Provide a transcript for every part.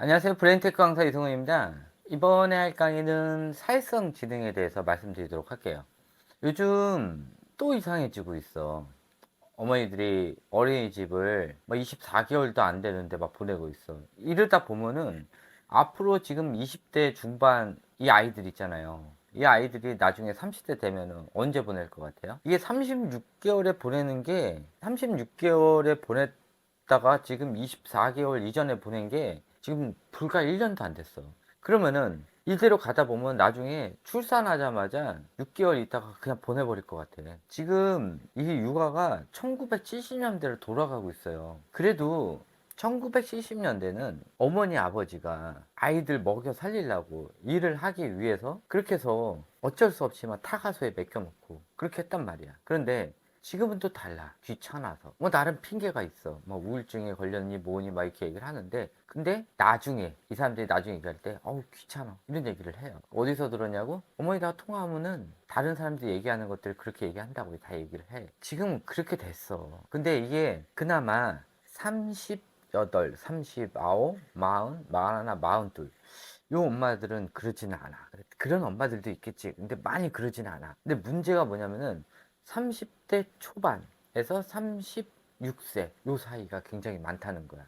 안녕하세요. 브레인테크 강사 이승훈입니다. 이번에 할 강의는 사회성 지능에 대해서 말씀드리도록 할게요. 요즘 또 이상해지고 있어. 어머니들이 어린이집을 24개월도 안 되는데 막 보내고 있어. 이러다 보면은 앞으로 지금 20대 중반 이 아이들 있잖아요. 이 아이들이 나중에 30대 되면은 언제 보낼 것 같아요? 이게 36개월에 보내는 게 36개월에 보냈다가 지금 24개월 이전에 보낸 게 지금 불과 1년도 안 됐어. 그러면은 이대로 가다 보면 나중에 출산하자마자 6개월 있다가 그냥 보내버릴 것 같아. 지금 이 육아가 1970년대로 돌아가고 있어요. 그래도 1970년대는 어머니 아버지가 아이들 먹여 살리려고 일을 하기 위해서 그렇게 해서 어쩔 수 없이 타가소에 맡겨놓고 그렇게 했단 말이야. 그런데 지금은 또 달라. 귀찮아서. 나름 핑계가 있어. 우울증에 걸렸니 뭐니 막 이렇게 얘기를 하는데 근데 나중에 이 사람들이 나중에 얘기할 때 어우 귀찮아 이런 얘기를 해요. 어디서 들었냐고? 어머니랑 통화하면은 다른 사람들이 얘기하는 것들 그렇게 얘기한다고 다 얘기를 해. 지금은 그렇게 됐어. 근데 이게 그나마 38, 39, 40, 41, 42. 요 엄마들은 그러지는 않아. 그런 엄마들도 있겠지. 근데 많이 그러지는 않아. 근데 문제가 뭐냐면은 30대 초반에서 36세 요 사이가 굉장히 많다는 거야.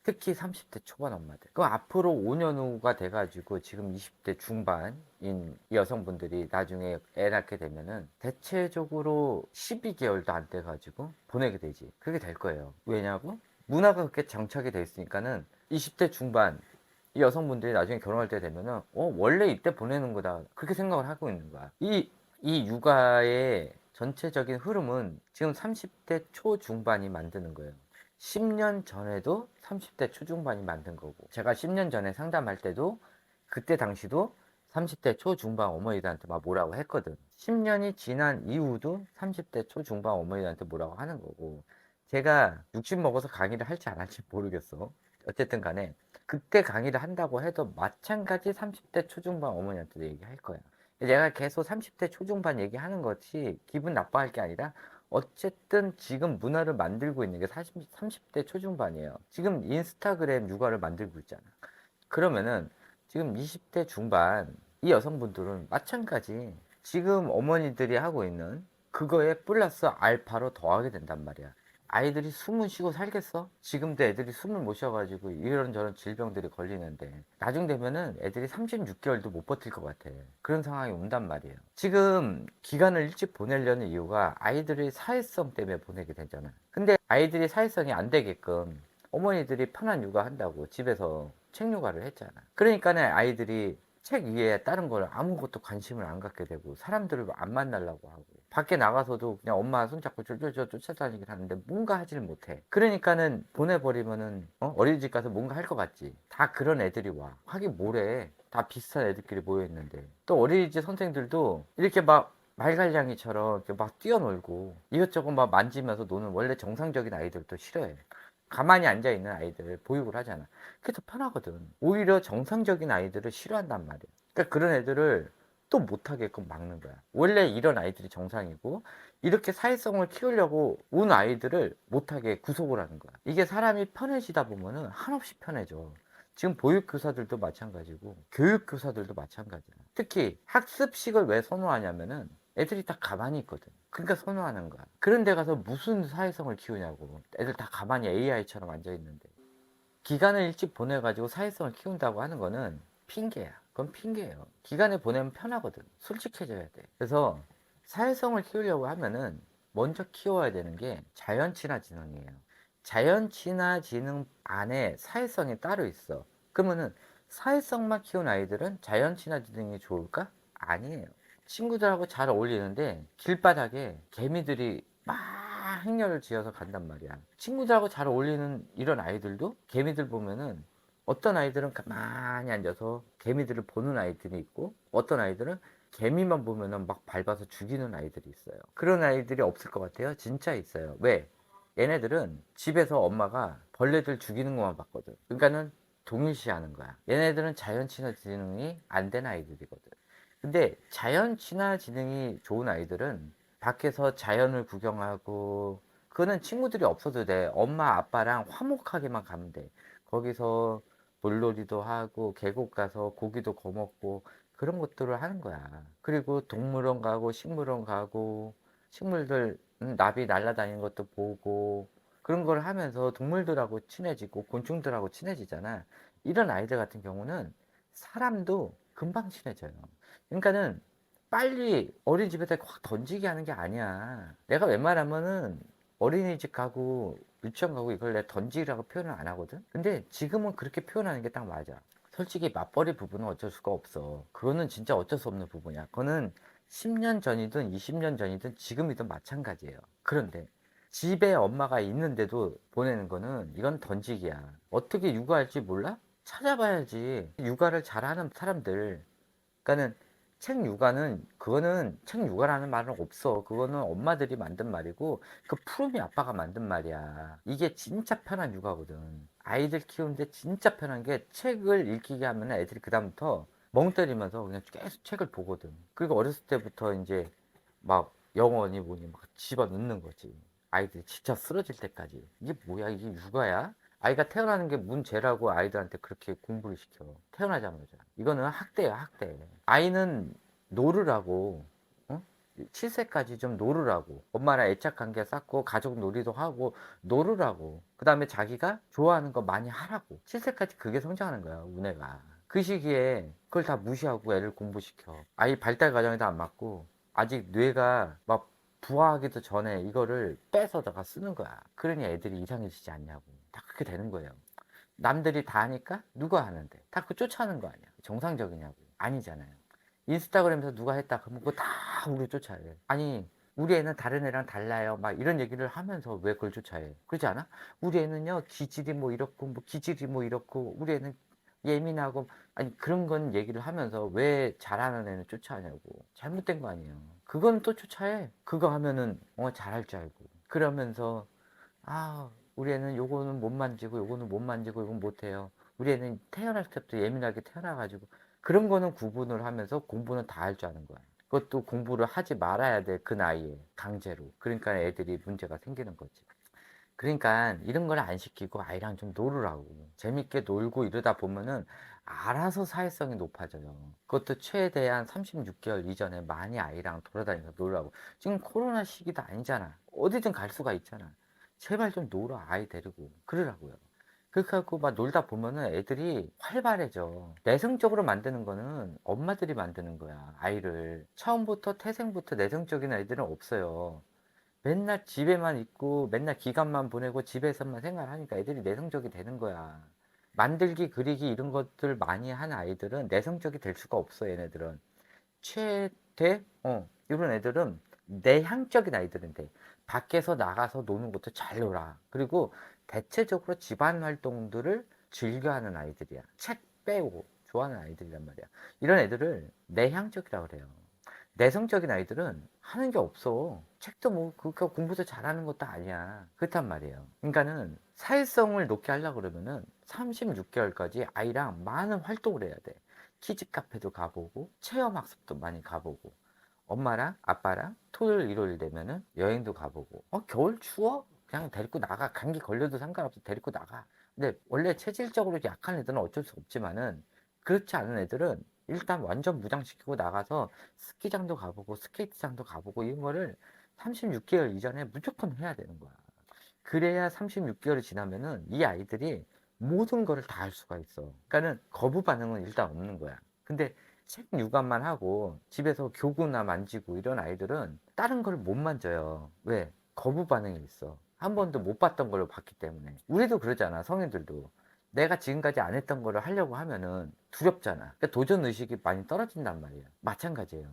특히 30대 초반 엄마들. 그럼 앞으로 5년 후가 돼가지고 지금 20대 중반인 여성분들이 나중에 애 낳게 되면은 대체적으로 12개월도 안 돼가지고 보내게 되지. 그게 될 거예요. 왜냐고? 문화가 그렇게 정착이 돼 있으니까는 20대 중반 이 여성분들이 나중에 결혼할 때 되면은 원래 이때 보내는 거다 그렇게 생각을 하고 있는 거야. 이 육아의 전체적인 흐름은 지금 30대 초중반이 만드는 거예요. 10년 전에도 30대 초중반이 만든 거고 제가 10년 전에 상담할 때도 그때 당시도 30대 초중반 어머니들한테 막 뭐라고 했거든. 10년이 지난 이후도 30대 초중반 어머니들한테 뭐라고 하는 거고 제가 60 먹어서 강의를 할지 안 할지 모르겠어. 어쨌든 간에 그때 강의를 한다고 해도 마찬가지 30대 초중반 어머니한테도 얘기할 거야. 내가 계속 30대 초중반 얘기하는 것이 기분 나빠할 게 아니라 어쨌든 지금 문화를 만들고 있는 게 30대 초중반이에요. 지금 인스타그램 육아를 만들고 있잖아. 그러면은 지금 20대 중반 이 여성분들은 마찬가지 지금 어머니들이 하고 있는 그거에 플러스 알파로 더하게 된단 말이야. 아이들이 숨은 쉬고 살겠어? 지금도 애들이 숨을 못 쉬어가지고 이런저런 질병들이 걸리는데 나중 되면은 애들이 36개월도 못 버틸 것 같아. 그런 상황이 온단 말이에요. 지금 기간을 일찍 보내려는 이유가 아이들의 사회성 때문에 보내게 되잖아. 근데 아이들이 사회성이 안 되게끔 어머니들이 편한 육아한다고 집에서 책 육아를 했잖아. 그러니까는 아이들이 책 위에 다른 걸 아무것도 관심을 안 갖게 되고 사람들을 안 만나려고 하고 밖에 나가서도 그냥 엄마 손잡고 쫄쫄쫄 쫓아다니긴 하는데 뭔가 하질 못해. 그러니까는 보내버리면은 어린이집 가서 뭔가 할 것 같지. 다 그런 애들이 와. 하긴 뭐래. 다 비슷한 애들끼리 모여 있는데 또 어린이집 선생들도 이렇게 막 말갈량이처럼 이렇게 막 뛰어놀고 이것저것 막 만지면서 노는 원래 정상적인 아이들도 싫어해. 가만히 앉아 있는 아이들 보육을 하잖아. 그게 더 편하거든. 오히려 정상적인 아이들을 싫어한단 말이야. 그러니까 그런 애들을 또 못하게끔 막는 거야. 원래 이런 아이들이 정상이고 이렇게 사회성을 키우려고 온 아이들을 못하게 구속을 하는 거야. 이게 사람이 편해지다 보면은 한없이 편해져. 지금 보육교사들도 마찬가지고 교육교사들도 마찬가지야. 특히 학습식을 왜 선호하냐면은 애들이 다 가만히 있거든. 그러니까 선호하는 거야. 그런 데 가서 무슨 사회성을 키우냐고. 애들 다 가만히 AI처럼 앉아 있는데. 기간을 일찍 보내가지고 사회성을 키운다고 하는 거는 핑계야. 그건 핑계예요. 기간을 보내면 편하거든. 솔직해져야 돼. 그래서 사회성을 키우려고 하면은 먼저 키워야 되는 게 자연친화지능이에요. 자연친화지능 안에 사회성이 따로 있어. 그러면은 사회성만 키운 아이들은 자연친화지능이 좋을까? 아니에요. 친구들하고 잘 어울리는데 길바닥에 개미들이 막 행렬을 지어서 간단 말이야. 친구들하고 잘 어울리는 이런 아이들도 개미들 보면은 어떤 아이들은 가만히 앉아서 개미들을 보는 아이들이 있고 어떤 아이들은 개미만 보면은 막 밟아서 죽이는 아이들이 있어요. 그런 아이들이 없을 것 같아요? 진짜 있어요. 왜? 얘네들은 집에서 엄마가 벌레들 죽이는 것만 봤거든. 그러니까는 동일시하는 거야. 얘네들은 자연 친화 지능이 안 된 아이들이거든. 근데 자연 친화 지능이 좋은 아이들은 밖에서 자연을 구경하고 그거는 친구들이 없어도 돼. 엄마 아빠랑 화목하게만 가면 돼. 거기서 물놀이도 하고 계곡 가서 고기도 구워 먹고 그런 것들을 하는 거야. 그리고 동물원 가고 식물원 가고 식물들 나비 날아다니는 것도 보고 그런 걸 하면서 동물들하고 친해지고 곤충들하고 친해지잖아. 이런 아이들 같은 경우는 사람도 금방 친해져요. 그러니까는 빨리 어린이집에다 확 던지게 하는 게 아니야. 내가 웬만하면은 어린이집 가고 유치원 가고 이걸 내가 던지라고 표현을 안 하거든. 근데 지금은 그렇게 표현하는 게 딱 맞아. 솔직히 맞벌이 부분은 어쩔 수가 없어. 그거는 진짜 어쩔 수 없는 부분이야. 그거는 10년 전이든 20년 전이든 지금이든 마찬가지예요. 그런데 집에 엄마가 있는데도 보내는 거는 이건 던지기야. 어떻게 육아할지 몰라? 찾아봐야지. 육아를 잘하는 사람들. 그러니까는 책 육아는 그거는 책 육아라는 말은 없어. 그거는 엄마들이 만든 말이고 그 푸름이 아빠가 만든 말이야. 이게 진짜 편한 육아거든. 아이들 키우는데 진짜 편한 게 책을 읽히게 하면 애들이 그다음부터 멍 때리면서 그냥 계속 책을 보거든. 그리고 어렸을 때부터 이제 막 영어니 뭐니 막 집어 넣는 거지. 아이들이 지쳐 쓰러질 때까지. 이게 뭐야? 이게 육아야? 아이가 태어나는 게 문제라고 아이들한테 그렇게 공부를 시켜. 태어나자마자. 이거는 학대야, 학대. 아이는 놀으라고, 어? 7세까지 좀 놀으라고. 엄마랑 애착 관계 쌓고 가족 놀이도 하고 놀으라고. 그 다음에 자기가 좋아하는 거 많이 하라고. 7세까지 그게 성장하는 거야, 우네가. 그 시기에 그걸 다 무시하고 애를 공부시켜. 아이 발달 과정에도 안 맞고 아직 뇌가 막 부화하기도 전에 이거를 뺏어다가 쓰는 거야. 그러니 애들이 이상해지지 않냐고. 다 그렇게 되는 거예요. 남들이 다 하니까 누가 하는데 다 그거 쫓아하는 거 아니야. 정상적이냐고. 아니잖아요. 인스타그램에서 누가 했다 그러면 그거 다 우리 쫓아해. 아니 우리 애는 다른 애랑 달라요. 막 이런 얘기를 하면서 왜 그걸 쫓아해? 그렇지 않아? 우리 애는요 기질이 뭐 이렇고 뭐 기질이 뭐 이렇고 우리 애는 예민하고 아니 그런 건 얘기를 하면서 왜 잘하는 애는 쫓아하냐고. 잘못된 거 아니에요. 그건 또 쫓아해. 그거 하면은 잘할 줄 알고. 그러면서 아, 우리 애는 요거는 못 만지고, 요거는 못 만지고, 요건 못 해요. 우리 애는 태어날 때부터 예민하게 태어나가지고, 그런 거는 구분을 하면서 공부는 다 할 줄 아는 거야. 그것도 공부를 하지 말아야 돼, 그 나이에. 강제로. 그러니까 애들이 문제가 생기는 거지. 그러니까 이런 걸 안 시키고 아이랑 좀 놀으라고. 재밌게 놀고 이러다 보면은 알아서 사회성이 높아져요. 그것도 최대한 36개월 이전에 많이 아이랑 돌아다니면서 놀라고. 지금 코로나 시기도 아니잖아. 어디든 갈 수가 있잖아. 제발 좀 놀아, 아이 데리고. 그러라고요. 그렇게 하고 막 놀다 보면은 애들이 활발해져. 내성적으로 만드는 거는 엄마들이 만드는 거야, 아이를. 처음부터 태생부터 내성적인 애들은 없어요. 맨날 집에만 있고 맨날 기간만 보내고 집에서만 생활하니까 애들이 내성적이 되는 거야. 만들기, 그리기 이런 것들 많이 하는 아이들은 내성적이 될 수가 없어, 얘네들은. 최대, 이런 애들은 내향적인 아이들인데, 밖에서 나가서 노는 것도 잘 놀아. 그리고 대체적으로 집안 활동들을 즐겨하는 아이들이야. 책 빼고 좋아하는 아이들이란 말이야. 이런 애들을 내향적이라고 그래요. 내성적인 아이들은 하는 게 없어. 책도 뭐, 그렇게 공부도 잘하는 것도 아니야. 그렇단 말이에요. 그러니까는 사회성을 높게 하려고 그러면은 36개월까지 아이랑 많은 활동을 해야 돼. 키즈 카페도 가보고, 체험학습도 많이 가보고, 엄마랑 아빠랑 토요일, 일요일 되면은 여행도 가보고, 겨울 추워? 그냥 데리고 나가. 감기 걸려도 상관없어. 데리고 나가. 근데 원래 체질적으로 약한 애들은 어쩔 수 없지만은, 그렇지 않은 애들은 일단 완전 무장시키고 나가서 스키장도 가보고 스케이트장도 가보고 이런 거를 36개월 이전에 무조건 해야 되는 거야. 그래야 36개월이 지나면은 이 아이들이 모든 거를 다 할 수가 있어. 그러니까는 거부 반응은 일단 없는 거야. 근데 책 육아만 하고 집에서 교구나 만지고 이런 아이들은 다른 걸 못 만져요. 왜? 거부 반응이 있어. 한 번도 못 봤던 걸 봤기 때문에. 우리도 그러잖아, 성인들도. 내가 지금까지 안 했던 거를 하려고 하면은 두렵잖아. 그러니까 도전 의식이 많이 떨어진단 말이에요. 마찬가지예요.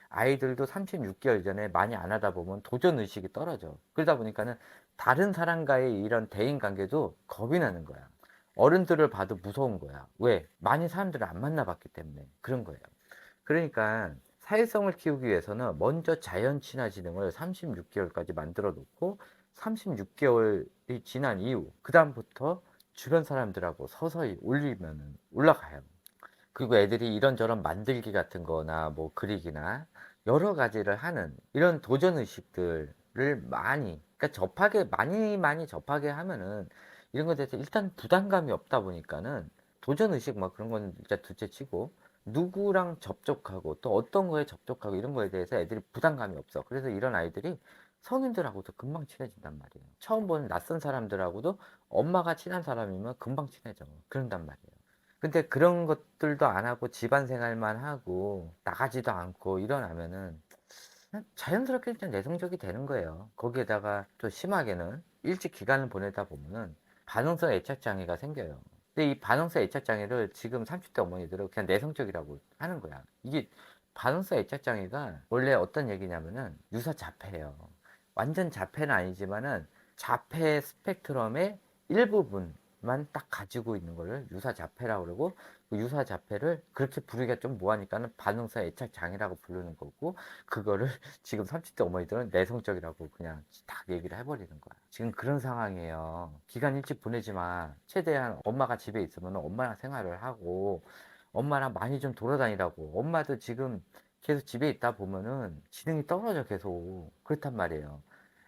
아이들도 36개월 전에 많이 안 하다 보면 도전 의식이 떨어져. 그러다 보니까는 다른 사람과의 이런 대인 관계도 겁이 나는 거야. 어른들을 봐도 무서운 거야. 왜? 많이 사람들을 안 만나봤기 때문에 그런 거예요. 그러니까 사회성을 키우기 위해서는 먼저 자연 친화 지능을 36개월까지 만들어 놓고 36개월이 지난 이후 그다음부터 주변 사람들하고 서서히 올리면 올라가요. 그리고 애들이 이런저런 만들기 같은 거나 뭐 그리기나 여러 가지를 하는 이런 도전 의식들을 많이, 그러니까 접하게, 많이 접하게 하면은 이런 것에 대해서 일단 부담감이 없다 보니까는 도전의식 막 그런 건 진짜 둘째 치고, 누구랑 접촉하고 또 어떤 거에 접촉하고 이런 거에 대해서 애들이 부담감이 없어. 그래서 이런 아이들이 성인들하고도 금방 친해진단 말이에요. 처음 보는 낯선 사람들하고도 엄마가 친한 사람이면 금방 친해져. 그런단 말이에요. 근데 그런 것들도 안 하고 집안 생활만 하고 나가지도 않고 일어나면은 그냥 자연스럽게 그냥 내성적이 되는 거예요. 거기에다가 또 심하게는 일찍 기간을 보내다 보면은 반응성 애착 장애가 생겨요. 근데 이 반응성 애착 장애를 지금 30대 어머니들은 그냥 내성적이라고 하는 거야. 이게 반응성 애착 장애가 원래 어떤 얘기냐면은 유사 자폐예요. 완전 자폐는 아니지만은 자폐 스펙트럼의 일부분만 딱 가지고 있는 거를 유사 자폐라고 그러고, 그 유사 자폐를 그렇게 부르기가 좀 뭐하니까는 반응성 애착 장애라고 부르는 거고, 그거를 지금 30대 어머니들은 내성적이라고 그냥 딱 얘기를 해버리는 거야. 지금 그런 상황이에요. 기간 일찍 보내지 마. 최대한 엄마가 집에 있으면 엄마랑 생활을 하고 엄마랑 많이 좀 돌아다니라고. 엄마도 지금 계속 집에 있다 보면은 지능이 떨어져 계속. 그렇단 말이에요.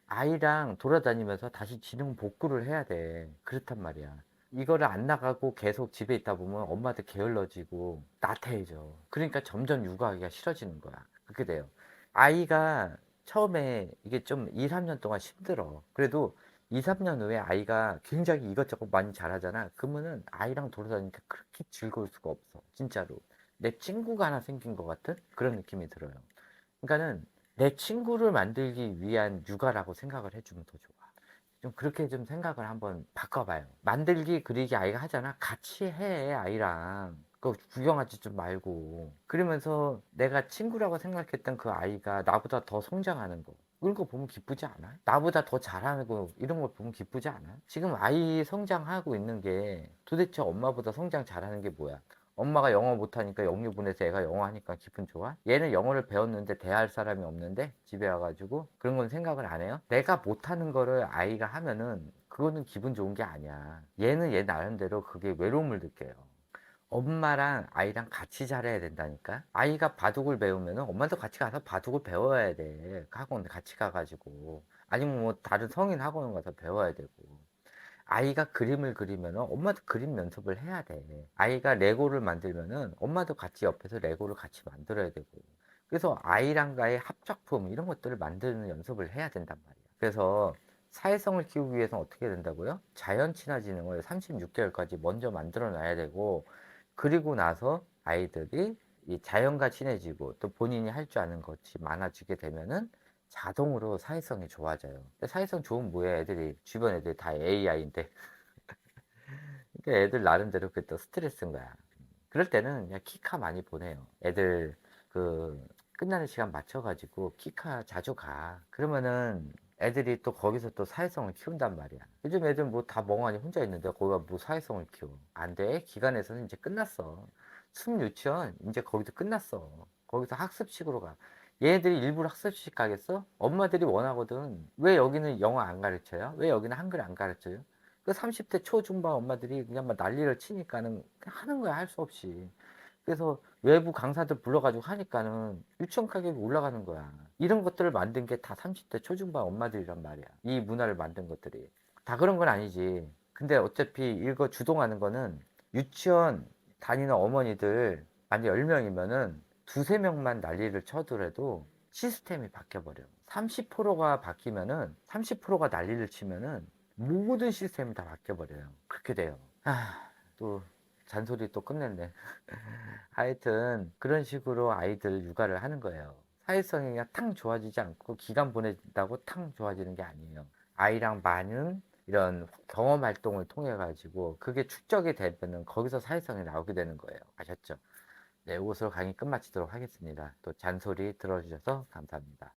아이랑 돌아다니면서 다시 지능 복구를 해야 돼. 그렇단 말이야. 이거를 안 나가고 계속 집에 있다 보면 엄마도 게을러지고 나태해져. 그러니까 점점 육아하기가 싫어지는 거야. 그렇게 돼요. 아이가 처음에 이게 좀 2, 3년 동안 힘들어. 그래도 2, 3년 후에 아이가 굉장히 이것저것 많이 잘하잖아. 그러면은 아이랑 돌아다니니까 그렇게 즐거울 수가 없어. 진짜로. 내 친구가 하나 생긴 것 같은 그런 느낌이 들어요. 그러니까는 내 친구를 만들기 위한 육아라고 생각을 해주면 더 좋아. 좀 그렇게 좀 생각을 한번 바꿔봐요. 만들기, 그리기 아이가 하잖아. 같이 해, 아이랑. 그거 구경하지 좀 말고. 그러면서 내가 친구라고 생각했던 그 아이가 나보다 더 성장하는 거. 이런 거 보면 기쁘지 않아? 나보다 더 잘하는 거, 이런 걸 보면 기쁘지 않아? 지금 아이 성장하고 있는 게 도대체 엄마보다 성장 잘하는 게 뭐야? 엄마가 영어 못하니까 영유 보내서 애가 영어 하니까 기분 좋아? 얘는 영어를 배웠는데 대할 사람이 없는데 집에 와가지고 그런 건 생각을 안 해요? 내가 못하는 거를 아이가 하면은 그거는 기분 좋은 게 아니야. 얘는 얘 나름대로 그게 외로움을 느껴요. 엄마랑 아이랑 같이 잘해야 된다니까. 아이가 바둑을 배우면은 엄마도 같이 가서 바둑을 배워야 돼. 학원 같이 가가지고. 아니면 뭐 다른 성인 학원 가서 배워야 되고. 아이가 그림을 그리면은 엄마도 그림 연습을 해야 돼. 아이가 레고를 만들면은 엄마도 같이 옆에서 레고를 같이 만들어야 되고. 그래서 아이랑과의 합작품 이런 것들을 만드는 연습을 해야 된단 말이야. 그래서 사회성을 키우기 위해서는 어떻게 된다고요? 자연 친화지능을 36개월까지 먼저 만들어 놔야 되고, 그리고 나서 아이들이 이 자연과 친해지고 또 본인이 할 줄 아는 것이 많아지게 되면은 자동으로 사회성이 좋아져요. 근데 사회성 좋은 뭐야? 애들이 주변 애들이 다 AI인데 그러니까 애들 나름대로 그게 또 스트레스인 거야. 그럴 때는 그냥 키카 많이 보내요. 애들 그 끝나는 시간 맞춰가지고 키카 자주 가. 그러면은 애들이 또 거기서 또 사회성을 키운단 말이야. 요즘 애들 뭐 다 멍하니 혼자 있는데 거기가 뭐 사회성을 키워. 안 돼. 기간에서는 이제 끝났어. 숨 유치원 이제 거기서 끝났어. 거기서 학습식으로 가. 얘네들이 일부러 학습식 가겠어? 엄마들이 원하거든. 왜 여기는 영어 안 가르쳐요? 왜 여기는 한글 안 가르쳐요? 그 30대 초중반 엄마들이 그냥 막 난리를 치니까는 그냥 하는 거야, 할 수 없이. 그래서 외부 강사들 불러가지고 하니까는 유치원 가격이 올라가는 거야. 이런 것들을 만든 게 다 30대 초중반 엄마들이란 말이야. 이 문화를 만든 것들이. 다 그런 건 아니지. 근데 어차피 이거 주동하는 거는 유치원 다니는 어머니들 만약 10명이면은 두세 명만 난리를 쳐더라도 시스템이 바뀌어버려. 30%가 바뀌면은, 30%가 난리를 치면은 모든 시스템이 다 바뀌어버려요. 그렇게 돼요. 또 잔소리 또 끝냈네. 하여튼 그런 식으로 아이들 육아를 하는 거예요. 사회성이 그냥 탕 좋아지지 않고 기간 보낸다고 탕 좋아지는 게 아니에요. 아이랑 많은 이런 경험 활동을 통해 가지고 그게 축적이 되면은 거기서 사회성이 나오게 되는 거예요. 아셨죠? 네, 이것으로 강의 끝마치도록 하겠습니다. 또 잔소리 들어주셔서 감사합니다.